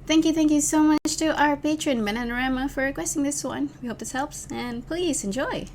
Thank you so much to our patron Bananarama for requesting this one. We hope this helps, and please enjoy.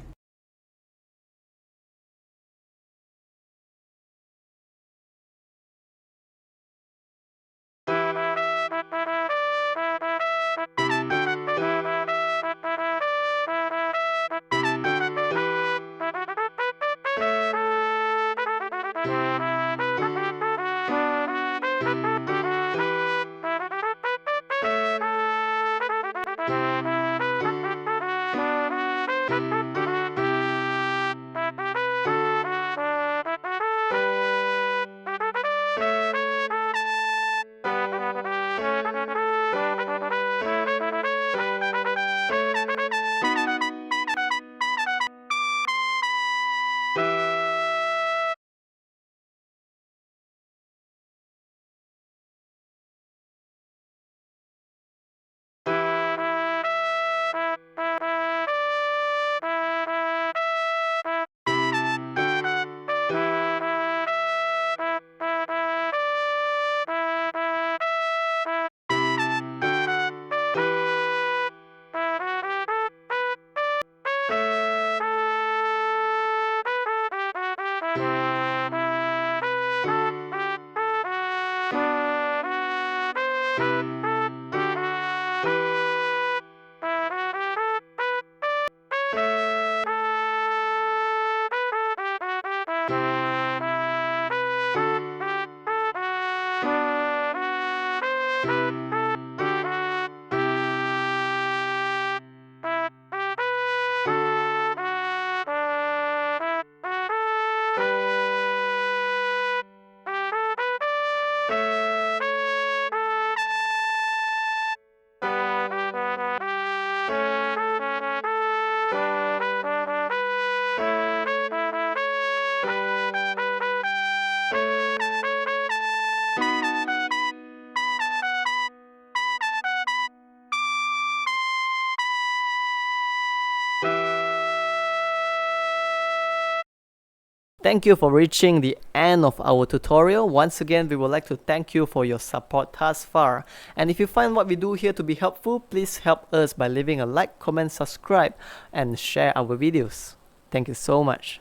Thank you for reaching the end of our tutorial. Once again, we would like to thank you for your support thus far. And if you find what we do here to be helpful, please help us by leaving a like, comment, subscribe, and share our videos. Thank you so much.